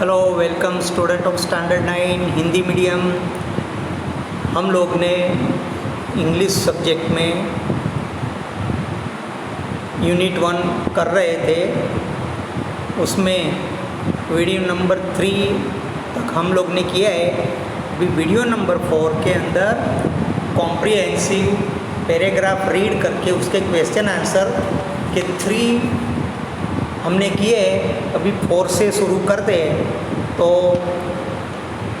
Hello welcome student of standard 9 Hindi medium. हम लोग ने इंग्लिश सब्जेक्ट में यूनिट 1 कर रहे थे, उसमें वीडियो नंबर 3 तक हम लोग ने किया है। अभी वीडियो नंबर 4 के अंदर कॉम्प्रिहेंसिव पैराग्राफ रीड करके उसके क्वेश्चन आंसर के 3 हमने किए। अभी 4 से शुरू करते हैं, तो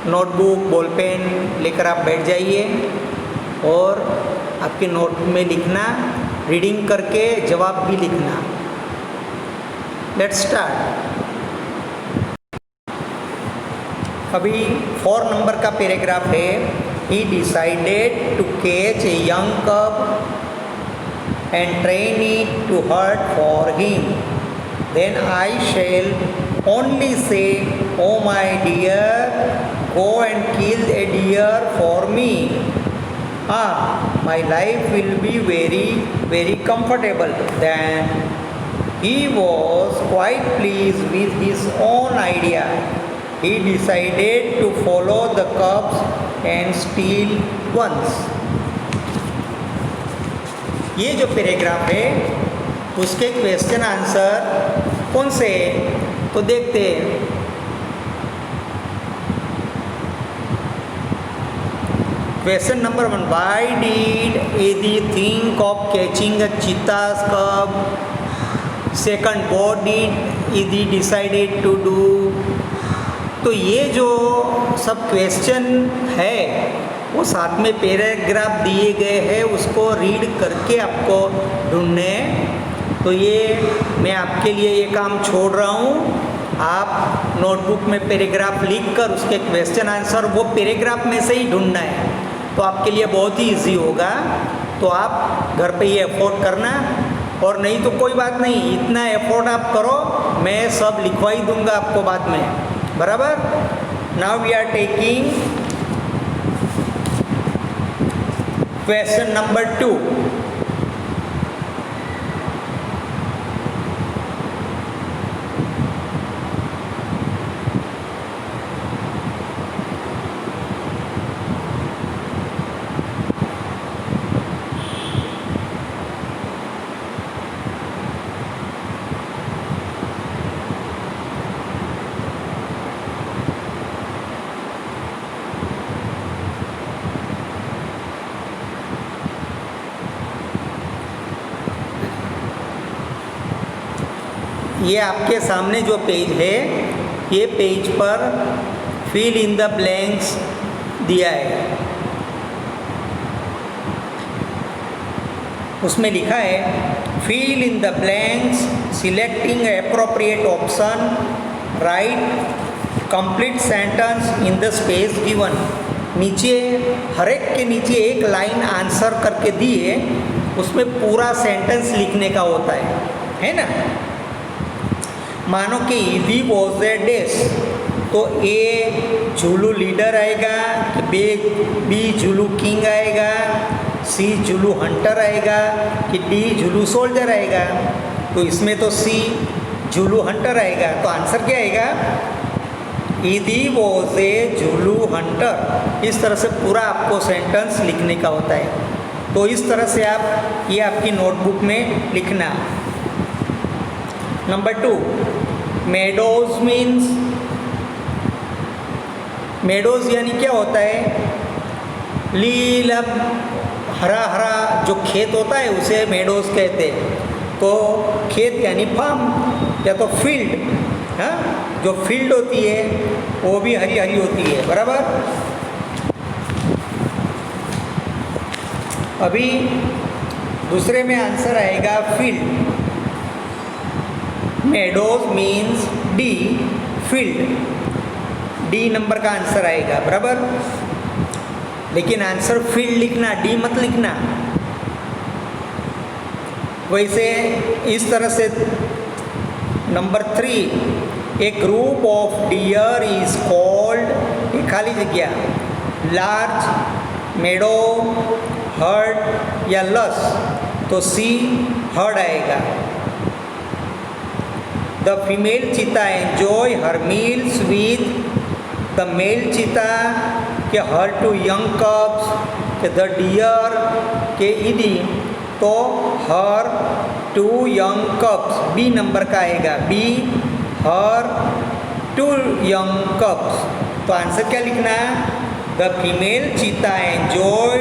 नोटबुक बॉल पेन लेकर आप बैठ जाइए और आपके नोट में लिखना, रीडिंग करके जवाब भी लिखना। Let's start. अभी 4 नंबर का पैराग्राफ है। He decided to catch a young cub and train it to hunt for him. Then I shall only say, "Oh my dear, go and kill a deer for me. My life will be very, very comfortable." Then he was quite pleased with his own idea. He decided to follow the cubs and steal once. ये जो paragraph है उसके question answer कौन से तो देखते हैं। Question number 1, why did Eddie think of catching a cheetah's cub? Second, what did Eddie decided to do? तो ये जो सब क्वेश्चन है वो साथ में पैराग्राफ दिए गए हैं, उसको रीड करके आपको ढूंढने। तो ये मैं आपके लिए ये काम छोड़ रहा हूँ। आप नोटबुक में पैराग्राफ लिखकर उसके क्वेश्चन आंसर वो पैराग्राफ में से ही ढूंढना है, तो आपके लिए बहुत ही इजी होगा। तो आप घर पे ये एफोर्ड करना, और नहीं तो कोई बात नहीं, इतना एफोर्ड आप करो, मैं सब लिखवा ही दूंगा आपको बाद में, बराबर। Now we are taking question number 2। ये आपके सामने जो पेज है, ये पेज पर फिल इन द ब्लैंक्स दिया है। उसमें लिखा है fill in the blanks selecting appropriate option, write complete sentence in the space given. नीचे हर एक के नीचे एक लाइन आंसर करके दिए, उसमें पूरा सेंटेंस लिखने का होता है ना। मानो कि दी वॉज ए डेस, तो ए जुलू लीडर आएगा, कि बी जुलू किंग आएगा, सी जुलू हंटर आएगा, कि डी जुलू सोल्जर आएगा। तो इसमें तो सी जुलू हंटर आएगा, तो आंसर क्या आएगा? ईदी वॉज ए जुलू हंटर। इस तरह से पूरा आपको सेंटेंस लिखने का होता है। तो इस तरह से आप ये आपकी नोटबुक में लिखना। नंबर 2, मेडोज मीन्स, मेडोज यानी क्या होता है? लीला हरा हरा जो खेत होता है उसे मेडोज कहते हैं। तो खेत यानी फार्म या तो फील्ड, हाँ, जो फील्ड होती है वो भी हरी हरी होती है, बराबर। अभी दूसरे में आंसर आएगा field. Meadows means D, field D number का आंसर आएगा, बराबर। लेकिन आंसर फील्ड लिखना, डी मत लिखना। वैसे इस तरह से number 3, a group of deer is called, एक खाली जगह, लार्ज, मेडो, हर्ड या लस। तो सी हर्ड आएगा। The female cheetah enjoy her meals with the male cheetah के हर टू यंग कब्स के द डियर के इडी तो her two young cubs B number का आएगा B her two young cubs. तो आंसर क्या लिखना है? The female cheetah enjoy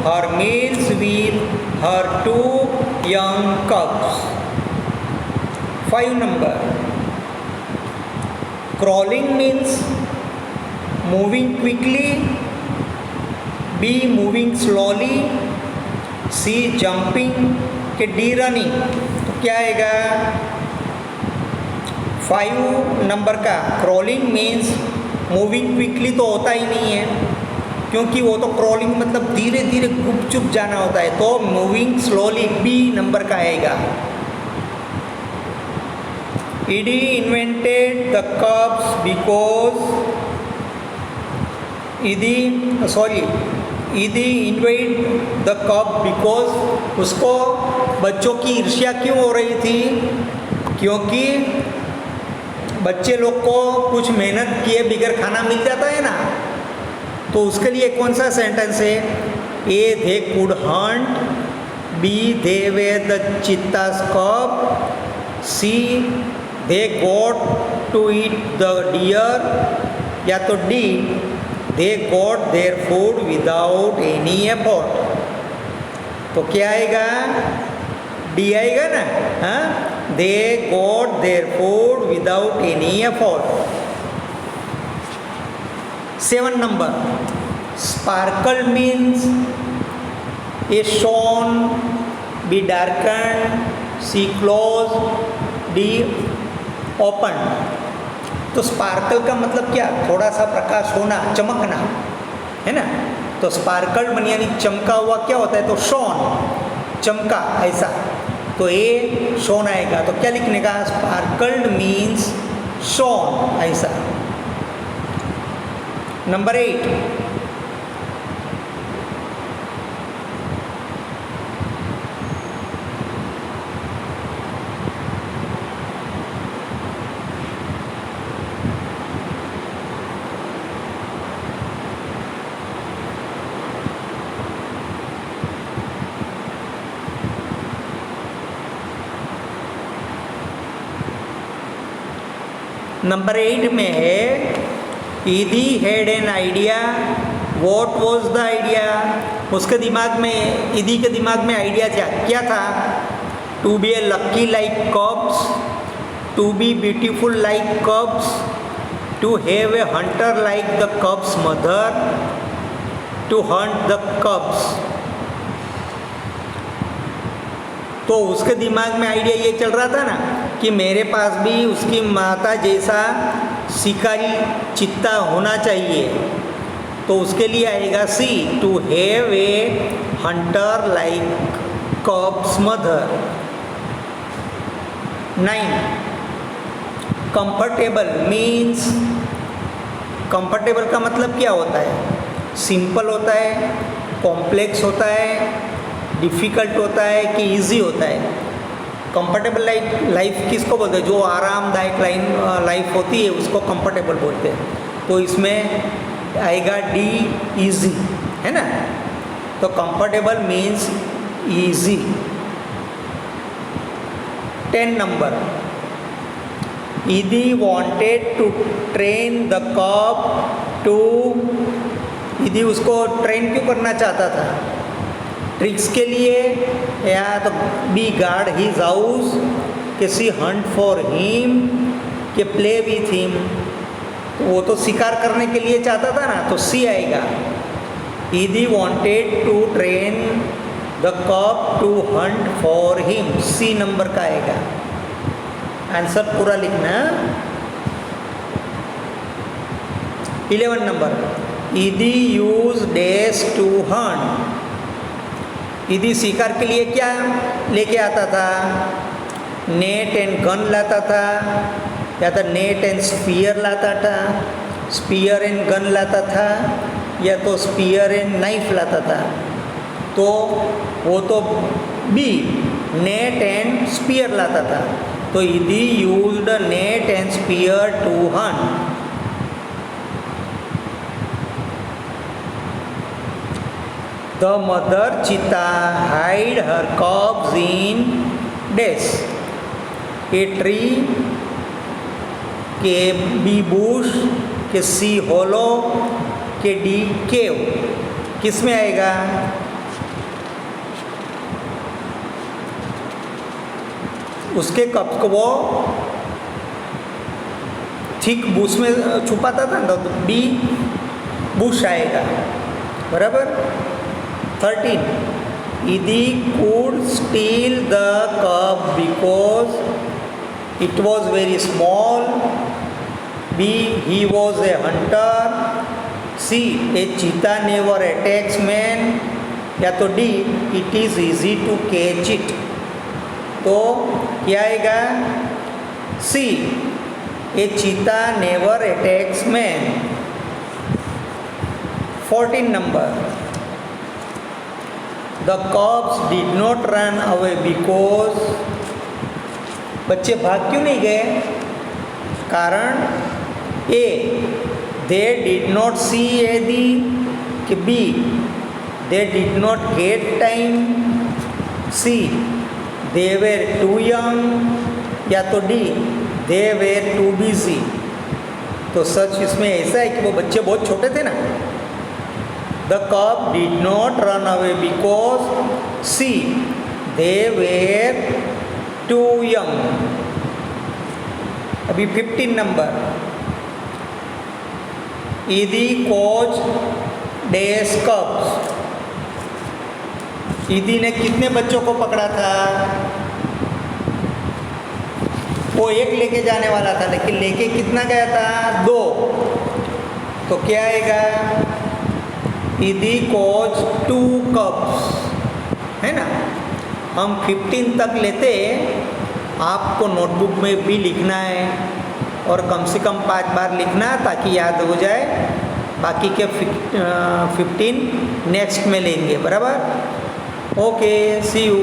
her meals with her two young cubs. 5 number, crawling means moving quickly, B moving slowly, C jumping के D running। तो क्या आएगा 5 नंबर का? crawling means moving quickly तो होता ही नहीं है, क्योंकि वो तो crawling मतलब धीरे धीरे गुपचुप जाना होता है, तो moving slowly B नंबर का आएगा। ED invented the cups because ED invented the cup because उसको बच्चों की ईर्ष्या क्यों हो रही थी? क्योंकि बच्चे लोग को कुछ मेहनत किए बगैर खाना मिल जाता है ना। तो उसके लिए कौन सा सेंटेंस है? A they could hunt, B they were the cheetah's cub, C they got to eat the deer, या तो D they got their food without any effort। तो क्या आएगा? D आएगा ना। हाँ, they got their food without any effort। 7 number, sparkle means A shone, B darkened, C closed, D open. तो sparkle का मतलब क्या? थोड़ा सा प्रकाश होना, चमकना, है ना। तो स्पार्कल बन यानी चमका हुआ क्या होता है? तो शॉन, चमका ऐसा। तो ए शॉन आएगा। तो क्या लिखने का? स्पार्कल्ड मीन्स शॉन ऐसा। नंबर 8, नंबर 8 में है ईदी had an idea, what was the idea? उसके दिमाग में, ईदी के दिमाग में आइडिया क्या था? To be a lucky like cubs, to be beautiful like cubs, to have a hunter like the cubs mother, to hunt the cubs. तो उसके दिमाग में आइडिया ये चल रहा था ना कि मेरे पास भी उसकी माता जैसा शिकारी चित्ता होना चाहिए। तो उसके लिए आएगा C, to have a hunter like cub's mother. 9, comfortable means, comfortable का मतलब क्या होता है? सिंपल होता है, कॉम्प्लेक्स होता है, डिफ़िकल्ट होता है कि इजी होता है? कंफर्टेबल लाइफ किसको बोलते हैं? जो आरामदायक लाइफ होती है उसको कंफर्टेबल बोलते हैं। तो इसमें आएगा डी, इजी, है ना। तो कंफर्टेबल मीन्स इजी। 10 नंबर, ईदी वांटेड टू ट्रेन द कब टू, ईदी उसको ट्रेन क्यों करना चाहता था? ट्रिक्स के लिए, या तो बी गार्ड हिज हाउस, के सी हंट फॉर हिम, के प्ले विथ हिम। तो वो तो शिकार करने के लिए चाहता था ना, तो सी आएगा। Eddie wanted to train the cub to hunt for him, C number का आएगा। आंसर पूरा लिखना। 11 नंबर, ईदी यूज डैश टू हंट, ईदी शिकार के लिए क्या लेके आता था? नेट एंड गन लाता था, या तो नेट एंड स्पीयर लाता था, स्पीयर एंड गन लाता था, या तो स्पीयर एंड नाइफ लाता था। तो वो तो बी, नेट एंड स्पीयर लाता था। तो Eddie used net and spear to hunt. The mother cheetah hid her cubs in dash. A tree, के बी बुश, के सी होलो, के डी केव. किस में आएगा? उसके कब को वो थिक बुश में छुपाता था ना, तो बी बुश आएगा. बराबर. 13. Idi could steal the cub because it was very small. B. He was a hunter. C. A cheetah never attacks man. या तो D. It is easy to catch it. तो क्या आएगा? C. A cheetah never attacks man. 14 number. The cubs did not run away because. बच्चे भाग क्यों नहीं गए? कारण A. They did not see Eddie. कि B. They did not get time. C. They were too young. या तो D. They were too busy. तो सच इसमें ऐसा है कि वो बच्चे बहुत छोटे थे ना. The cub did not run away because C. They were too young. अभी 15 number. Idi caught dash cubs. ईदी ने कितने बच्चों को पकड़ा था? वो एक लेके जाने वाला था, लेकिन लेके कितना गया था? 2. तो क्या आएगा? ईदी कॉज 2 कप्स, है ना. हम 15 तक लेते. आपको नोटबुक में भी लिखना है और कम से कम 5 बार लिखना ताकि याद हो जाए. बाकी के 15 नेक्स्ट में लेंगे. बराबर. Okay, see you.